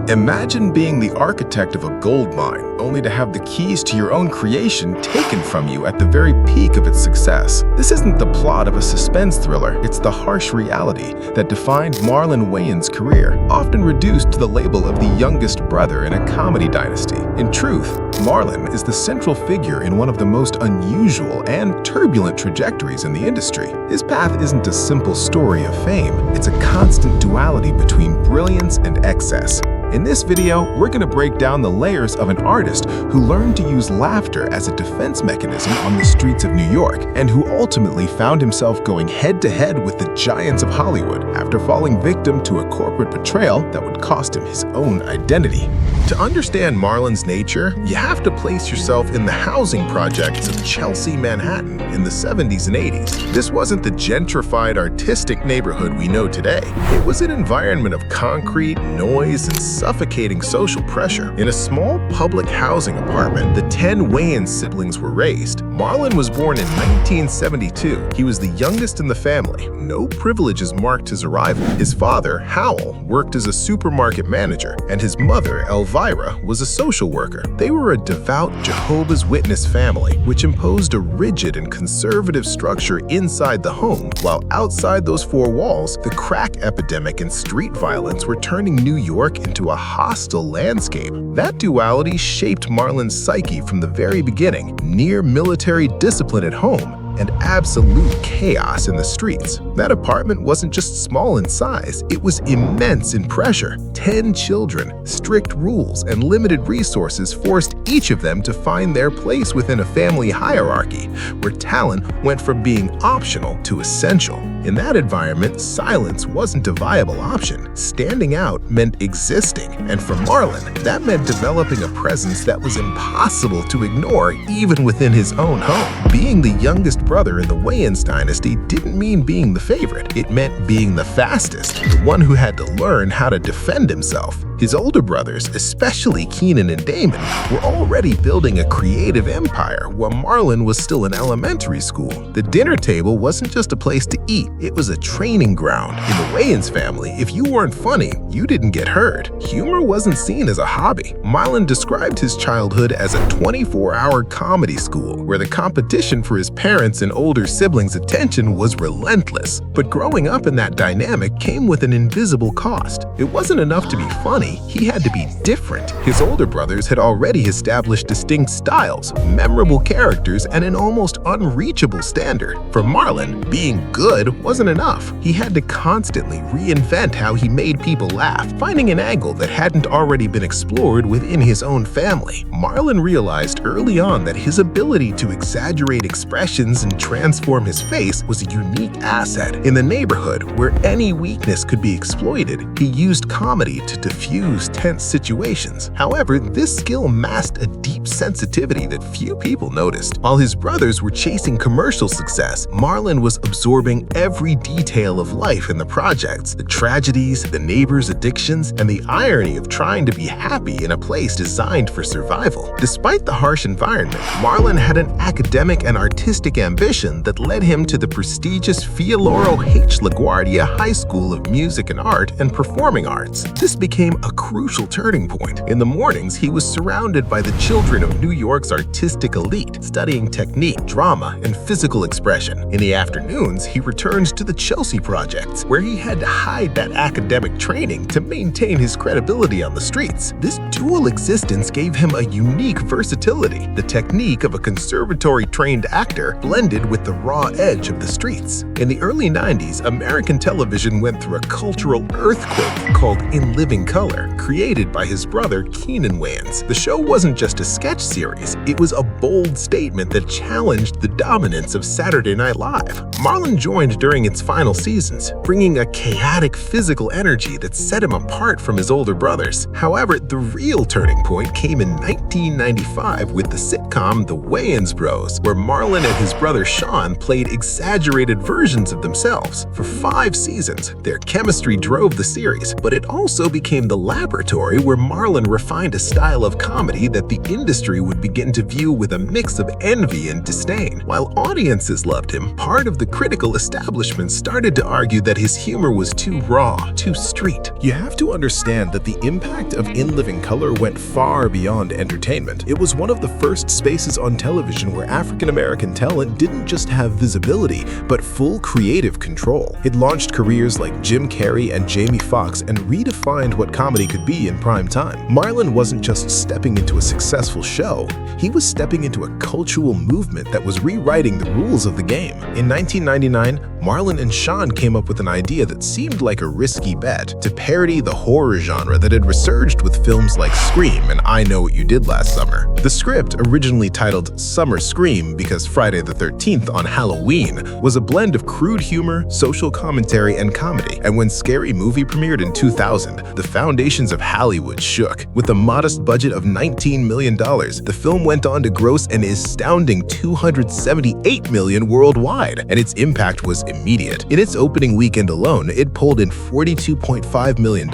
Imagine being the architect of a gold mine, only to have the keys to your own creation taken from you at the very peak of its success. This isn't the plot of a suspense thriller, it's the harsh reality that defined Marlon Wayans' career, often reduced to the label of the youngest brother in a comedy dynasty. In truth, Marlon is the central figure in one of the most unusual and turbulent trajectories in the industry. His path isn't a simple story of fame, it's a constant duality between brilliance and excess. In this video, we're going to break down the layers of an artist who learned to use laughter as a defense mechanism on the streets of New York, and who ultimately found himself going head-to-head with the giants of Hollywood after falling victim to a corporate betrayal that would cost him his own identity. To understand Marlon's nature, you have to place yourself in the housing projects of Chelsea, Manhattan in the 70s and 80s. This wasn't the gentrified artistic neighborhood we know today. It was an environment of concrete, noise, and suffocating social pressure. In a small public housing apartment, the 10 Wayans siblings were raised. Marlon was born in 1972. He was the youngest in the family. No privileges marked his arrival. His father, Howell, worked as a supermarket manager, and his mother, Elvira, was a social worker. They were a devout Jehovah's Witness family, which imposed a rigid and conservative structure inside the home, while outside those four walls, the crack epidemic and street violence were turning New York into a hostile landscape. That duality shaped Marlon's psyche from the very beginning: near military discipline at home and absolute chaos in the streets. That apartment wasn't just small in size, it was immense in pressure. 10 children, strict rules, and limited resources forced each of them to find their place within a family hierarchy, where talent went from being optional to essential. In that environment, silence wasn't a viable option. Standing out meant existing, and for Marlon, that meant developing a presence that was impossible to ignore even within his own home. Being the youngest brother in the Wayans dynasty didn't mean being the favorite. It meant being the fastest, the one who had to learn how to defend himself. His older brothers, especially Kenan and Damon, were already building a creative empire while Marlon was still in elementary school. The dinner table wasn't just a place to eat, it was a training ground. In the Wayans family, if you weren't funny, you didn't get heard. Humor wasn't seen as a hobby. Marlon described his childhood as a 24-hour comedy school, where the competition for his parents' and older siblings' attention was relentless. But growing up in that dynamic came with an invisible cost. It wasn't enough to be funny, he had to be different. His older brothers had already established distinct styles, memorable characters, and an almost unreachable standard. For Marlon, being good wasn't enough. He had to constantly reinvent how he made people laugh, finding an angle that hadn't already been explored within his own family. Marlon realized early on that his ability to exaggerate expressions and transform his face was a unique asset. In the neighborhood, where any weakness could be exploited, he used comedy to diffuse tense situations. However, this skill masked a deep sensitivity that few people noticed. While his brothers were chasing commercial success, Marlon was absorbing every detail of life in the projects: the tragedies, the neighbors' addictions, and the irony of trying to be happy in a place designed for survival. Despite the harsh environment, Marlon had an academic and artistic ambition that led him to the prestigious Fialoro H. LaGuardia High School of Music and Art and Performing Arts. This became a crucial turning point. In the mornings, he was surrounded by the children of New York's artistic elite, studying technique, drama, and physical expression. In the afternoons, he returned to the Chelsea projects, where he had to hide that academic training to maintain his credibility on the streets. This dual existence gave him a unique versatility, the technique of a conservatory-trained actor blended with the raw edge of the streets. In the early 90s, American television went through a cultural earthquake called In Living Color, created by his brother Kenan Wayans. The show wasn't just a sketch series, it was a bold statement that challenged the dominance of Saturday Night Live. Marlon joined during its final seasons, bringing a chaotic physical energy that set him apart from his older brothers. However, the real turning point came in 1995 with the sitcom The Wayans Bros, where Marlon and his brother Sean played exaggerated versions of themselves. For 5 seasons, their chemistry drove the series, but it also became the laboratory where Marlon refined a style of comedy that the industry would begin to view with a mix of envy and disdain. While audiences loved him, part of the critical establishment started to argue that his humor was too raw, too too street. You have to understand that the impact of In Living Color went far beyond entertainment. It was one of the first spaces on television where African-American talent didn't just have visibility, but full creative control. It launched careers like Jim Carrey and Jamie Foxx and redefined what comedy could be in prime time. Marlon wasn't just stepping into a successful show, he was stepping into a cultural movement that was rewriting the rules of the game. In 1999, Marlon and Sean came up with an idea that seemed like a risky bet to parody the horror genre that had resurged with films like Scream and I Know What You Did Last Summer. The script, originally titled Summer Scream because Friday the 13th on Halloween, was a blend of crude humor, social commentary, and comedy. And when Scary Movie premiered in 2000, the foundations of Hollywood shook. With a modest budget of $19 million, the film went on to gross an astounding $278 million worldwide, and its impact was immediate. In its opening weekend alone, it pulled in $42.5 million,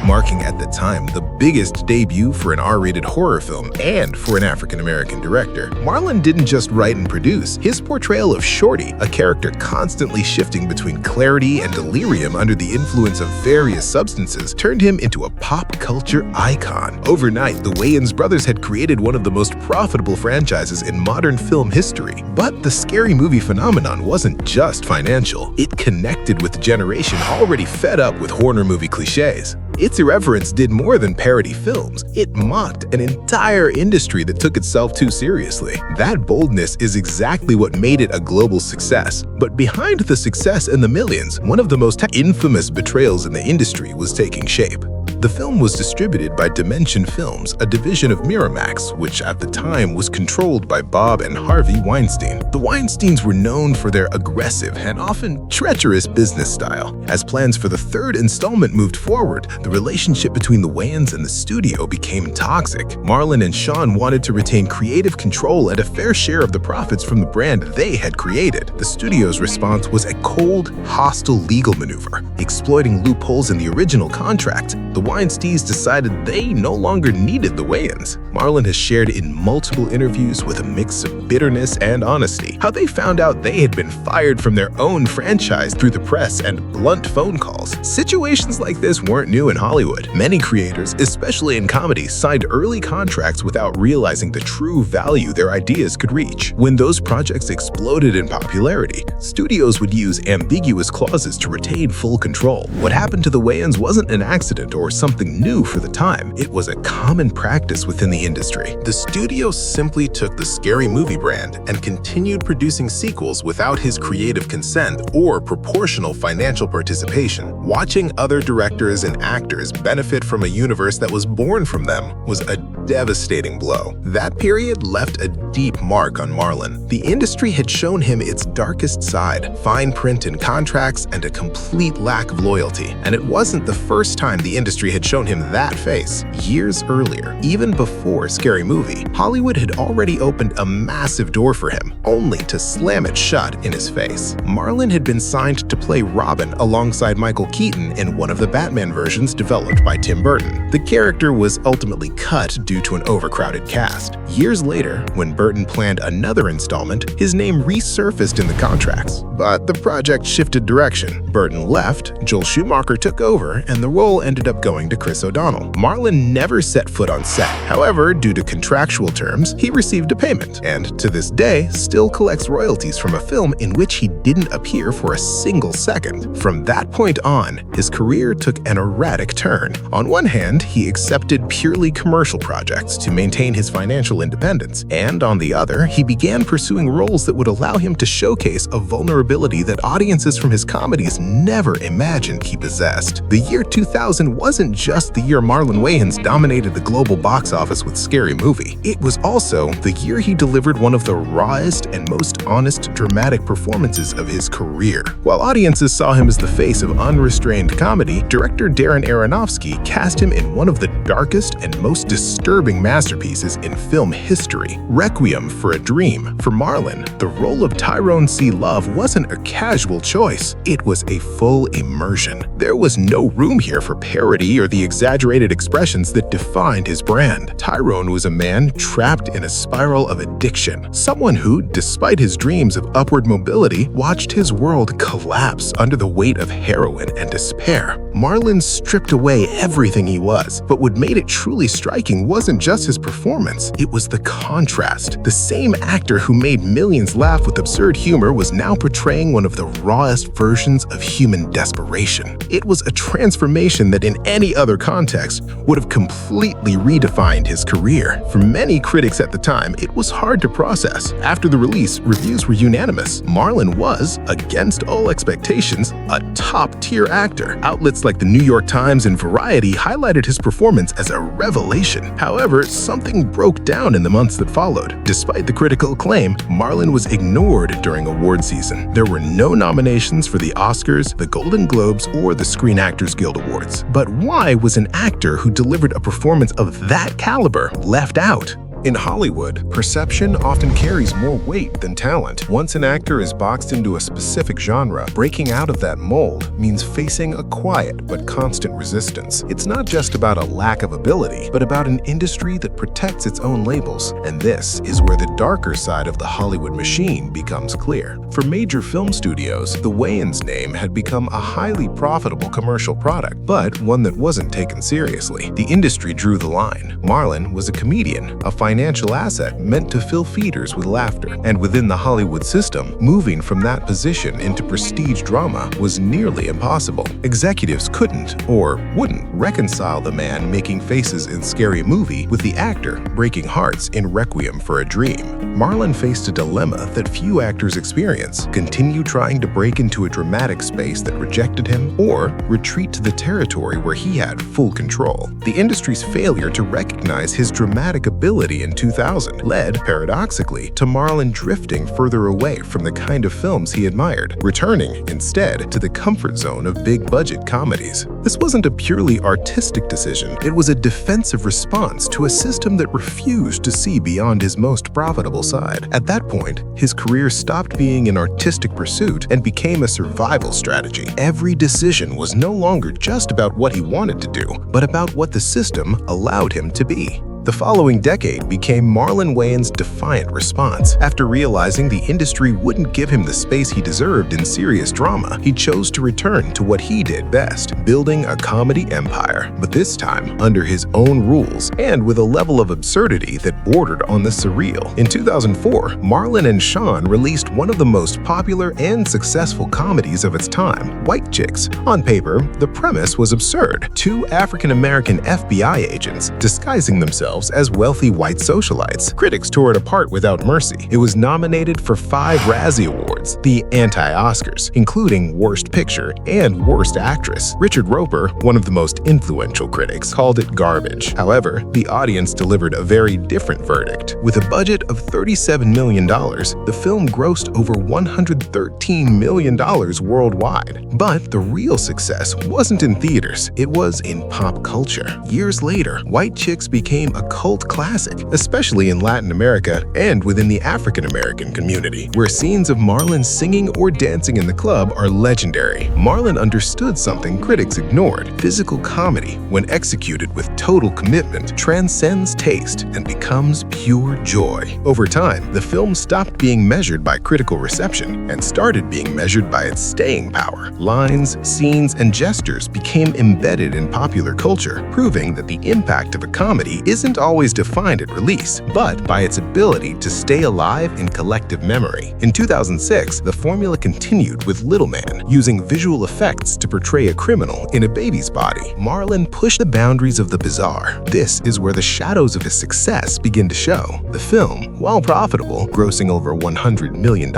marking at the time the biggest debut for an R-rated horror film and for an African-American director. Marlon didn't just write and produce. His portrayal of Shorty, a character constantly shifting between clarity and delirium under the influence of various substances, turned him into a pop culture icon. Overnight, the Wayans brothers had created one of the most profitable franchises in modern film history. But the Scary Movie phenomenon wasn't just financial. It connected with a generation already fed up with horror movie cliches. Its irreverence did more than parody films. It mocked an entire industry that took itself too seriously. That boldness is exactly what made it a global success. But behind the success and the millions, one of the most infamous betrayals in the industry was taking shape. The film was distributed by Dimension Films, a division of Miramax, which at the time was controlled by Bob and Harvey Weinstein. The Weinsteins were known for their aggressive and often treacherous business style. As plans for the third installment moved forward, the relationship between the Wayans and the studio became toxic. Marlon and Sean wanted to retain creative control and a fair share of the profits from the brand they had created. The studio's response was a cold, hostile legal maneuver, exploiting loopholes in the original contract. The Weinsteins decided they no longer needed the Wayans. Marlon has shared in multiple interviews with a mix of bitterness and honesty how they found out they had been fired from their own franchise through the press and blunt phone calls. Situations like this weren't new in Hollywood. Many creators, especially in comedy, signed early contracts without realizing the true value their ideas could reach. When those projects exploded in popularity, studios would use ambiguous clauses to retain full control. What happened to the Wayans wasn't an accident or something new for the time. It was a common practice within the industry. The studio simply took the Scary Movie brand and continued producing sequels without his creative consent or proportional financial participation. Watching other directors and actors benefit from a universe that was born from them was a devastating blow. That period left a deep mark on Marlon. The industry had shown him its darkest side, fine print in contracts, and a complete lack of loyalty. And it wasn't the first time the industry had shown him that face. Years earlier, even before Scary Movie, Hollywood had already opened a massive door for him, only to slam it shut in his face. Marlon had been signed to play Robin alongside Michael Keaton in one of the Batman versions developed by Tim Burton. The character was ultimately cut due to an overcrowded cast. Years later, when Burton planned another installment, his name resurfaced in the contracts. But the project shifted direction. Burton left, Joel Schumacher took over, and the role ended up going to Chris O'Donnell. Marlon never set foot on set. However, due to contractual terms, he received a payment, and to this day, still collects royalties from a film in which he didn't appear for a single second. From that point on, his career took an erratic turn. On one hand, he accepted purely commercial projects to maintain his financial independence, and on the other, he began pursuing roles that would allow him to showcase a vulnerability that audiences from his comedies never imagined he possessed. The year 2000 wasn't just the year Marlon Wayans dominated the global box office with Scary Movie. It was also the year he delivered one of the rawest and most honest dramatic performances of his career. While audiences saw him as the face of unrestrained comedy, director Darren Aronofsky cast him in one of the darkest and most disturbing masterpieces in film history, Requiem for a Dream. For Marlon, the role of Tyrone C. Love wasn't a casual choice. It was a full immersion. There was no room here for parody or the exaggerated expressions that defined his brand. Tyrone was a man trapped in a spiral of addiction, someone who, despite his dreams of upward mobility, watched his world collapse under the weight of heroin and despair. Marlon stripped away everything he was. But what made it truly striking wasn't just his performance, it was the contrast. The same actor who made millions laugh with absurd humor was now portraying one of the rawest versions of human desperation. It was a transformation that in any other context would have completely redefined his career. For many critics at the time, it was hard to process. After the release, reviews were unanimous. Marlon was, against all expectations, a top-tier actor. Outlets like the New York Times and Variety highlighted his performance as a revelation. However, something broke down in the months that followed. Despite the critical acclaim, Marlon was ignored during award season. There were no nominations for the Oscars, the Golden Globes, or the Screen Actors Guild Awards. But why was an actor who delivered a performance of that caliber left out? In Hollywood, perception often carries more weight than talent. Once an actor is boxed into a specific genre, breaking out of that mold means facing a quiet but constant resistance. It's not just about a lack of ability, but about an industry that protects its own labels. And this is where the darker side of the Hollywood machine becomes clear. For major film studios, the Wayans name had become a highly profitable commercial product, but one that wasn't taken seriously. The industry drew the line. Marlon was a comedian, a financial asset meant to fill theaters with laughter. And within the Hollywood system, moving from that position into prestige drama was nearly impossible. Executives couldn't, or wouldn't, reconcile the man making faces in Scary Movie with the actor breaking hearts in Requiem for a Dream. Marlon faced a dilemma that few actors experience: continue trying to break into a dramatic space that rejected him, or retreat to the territory where he had full control. The industry's failure to recognize his dramatic ability in 2000 led, paradoxically, to Marlon drifting further away from the kind of films he admired, returning, instead, to the comfort zone of big-budget comedies. This wasn't a purely artistic decision. It was a defensive response to a system that refused to see beyond his most profitable side. At that point, his career stopped being an artistic pursuit and became a survival strategy. Every decision was no longer just about what he wanted to do, but about what the system allowed him to be. The following decade became Marlon Wayans' defiant response. After realizing the industry wouldn't give him the space he deserved in serious drama, he chose to return to what he did best, building a comedy empire, but this time under his own rules and with a level of absurdity that bordered on the surreal. In 2004, Marlon and Sean released one of the most popular and successful comedies of its time, White Chicks. On paper, the premise was absurd. Two African-American FBI agents disguising themselves as wealthy white socialites. Critics tore it apart without mercy. It was nominated for 5 Razzie Awards, the anti-Oscars, including Worst Picture and Worst Actress. Richard Roper, one of the most influential critics, called it garbage. However, the audience delivered a very different verdict. With a budget of $37 million, the film grossed over $113 million worldwide. But the real success wasn't in theaters, it was in pop culture. Years later, White Chicks became a cult classic, especially in Latin America and within the African American community, where scenes of Marlon singing or dancing in the club are legendary. Marlon understood something critics ignored. Physical comedy, when executed with total commitment, transcends taste and becomes pure joy. Over time, the film stopped being measured by critical reception and started being measured by its staying power. Lines, scenes, and gestures became embedded in popular culture, proving that the impact of a comedy isn't always defined at release, but by its ability to stay alive in collective memory. In 2006, the formula continued with Little Man, using visual effects to portray a criminal in a baby's body. Marlon pushed the boundaries of the bizarre. This is where the shadows of his success begin to show. The film, while profitable, grossing over $100 million,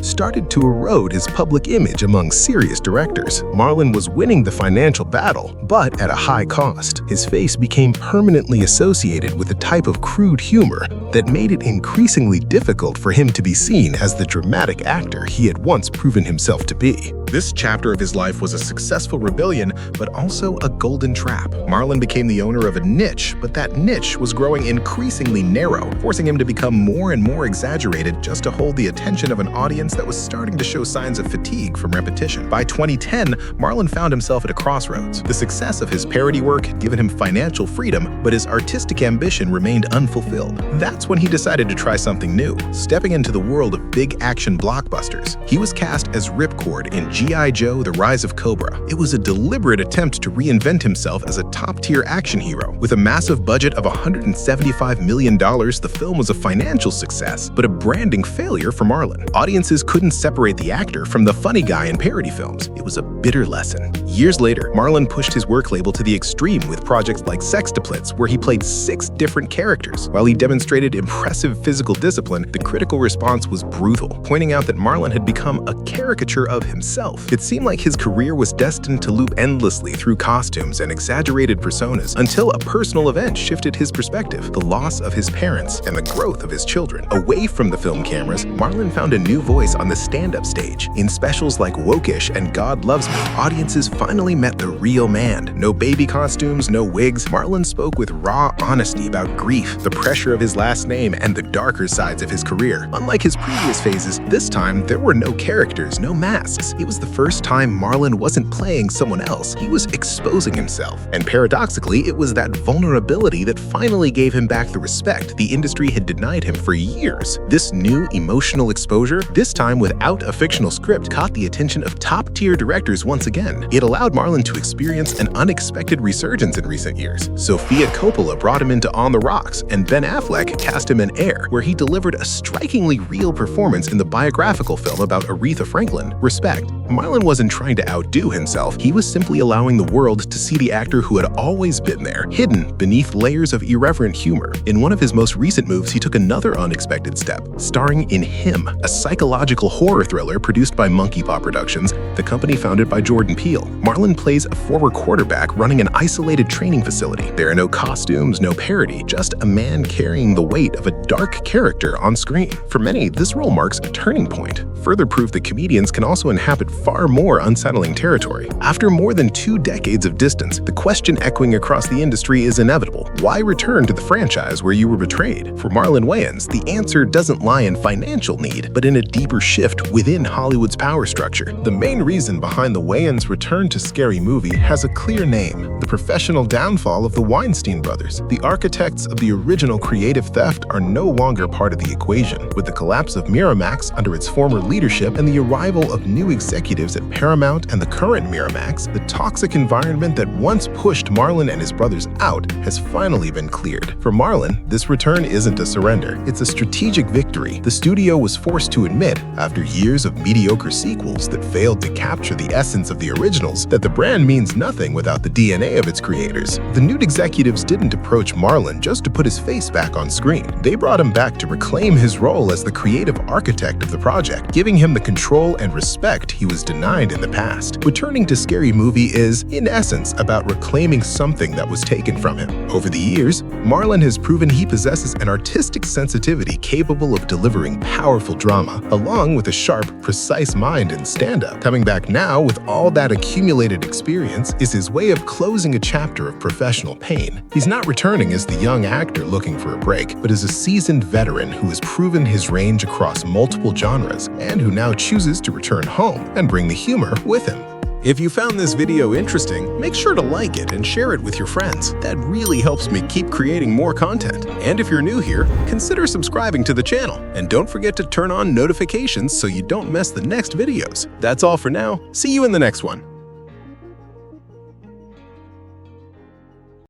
started to erode his public image among serious directors. Marlon was winning the financial battle, but at a high cost. His face became permanently associated with a type of crude humor that made it increasingly difficult for him to be seen as the dramatic actor he had once proven himself to be. This chapter of his life was a successful rebellion, but also a golden trap. Marlon became the owner of a niche, but that niche was growing increasingly narrow, forcing him to become more and more exaggerated just to hold the attention of an audience that was starting to show signs of fatigue from repetition. By 2010, Marlon found himself at a crossroads. The success of his parody work had given him financial freedom, but his artistic ambition remained unfulfilled. That's when he decided to try something new, stepping into the world of big action blockbusters. He was cast as Ripcord in G.I. Joe: The Rise of Cobra. It was a deliberate attempt to reinvent himself as a top-tier action hero. With a massive budget of $175 million, the film was a financial success, but a branding failure for Marlon. Audiences couldn't separate the actor from the funny guy in parody films. It was a bitter lesson. Years later, Marlon pushed his work label to the extreme with projects like Sextuplets, where he played 6 different characters. While he demonstrated impressive physical discipline, the critical response was brutal, pointing out that Marlon had become a caricature of himself. It seemed like his career was destined to loop endlessly through costumes and exaggerated personas until a personal event shifted his perspective: the loss of his parents and the growth of his children. Away from the film cameras, Marlon found a new voice on the stand-up stage. In specials like Wokish and God Loves Me, audiences finally met the real man. No baby costumes, no wigs. Marlon spoke with raw honesty about grief, the pressure of his last name, and the darker sides of his career. Unlike his previous phases, this time there were no characters, no masks. It was the first time Marlon wasn't playing someone else. He was exposing himself. And paradoxically, it was that vulnerability that finally gave him back the respect the industry had denied him for years. This new emotional exposure, this time without a fictional script, caught the attention of top-tier directors once again. It allowed Marlon to experience an unexpected resurgence in recent years. Sofia Coppola brought him into On the Rocks, and Ben Affleck cast him in Air, where he delivered a strikingly real performance in the biographical film about Aretha Franklin, Respect. Marlon wasn't trying to outdo himself. He was simply allowing the world to see the actor who had always been there, hidden beneath layers of irreverent humor. In one of his most recent moves, he took another unexpected step, starring in Him, a psychological horror thriller produced by Monkey Paw Productions, the company founded by Jordan Peele. Marlon plays a former quarterback running an isolated training facility. There are no costumes, no parody, just a man carrying the weight of a dark character on screen. For many, this role marks a turning point, further proof that comedians can also inhabit far more unsettling territory. After more than 2 decades of distance, the question echoing across the industry is inevitable: why return to the franchise where you were betrayed? For Marlon Wayans, the answer doesn't lie in financial need, but in a deeper shift within Hollywood's power structure. The main reason behind the Wayans' return to Scary Movie has a clear name: the professional downfall of the Weinstein brothers. The architects of the original creative theft are no longer part of the equation. With the collapse of Miramax under its former leadership and the arrival of new executives at Paramount and the current Miramax, the toxic environment that once pushed Marlon and his brothers out has finally been cleared. For Marlon, this return isn't a surrender, it's a strategic victory. The studio was forced to admit, after years of mediocre sequels that failed to capture the essence of the originals, that the brand means nothing without the DNA of its creators. The new executives didn't approach Marlon just to put his face back on screen. They brought him back to reclaim his role as the creative architect of the project, giving him the control and respect he was denied in the past. Returning to Scary Movie is, in essence, about reclaiming something that was taken from him. Over the years, Marlon has proven he possesses an artistic sensitivity capable of delivering powerful drama, along with a sharp, precise mind in stand-up. Coming back now with all that accumulated experience is his way of closing a chapter of professional pain. He's not returning as the young actor looking for a break, but as a seasoned veteran who has proven his range across multiple genres and who now chooses to return home and bring the humor with him. If you found this video interesting, make sure to like it and share it with your friends. That really helps me keep creating more content. And if you're new here, consider subscribing to the channel. And don't forget to turn on notifications so you don't miss the next videos. That's all for now. See you in the next one.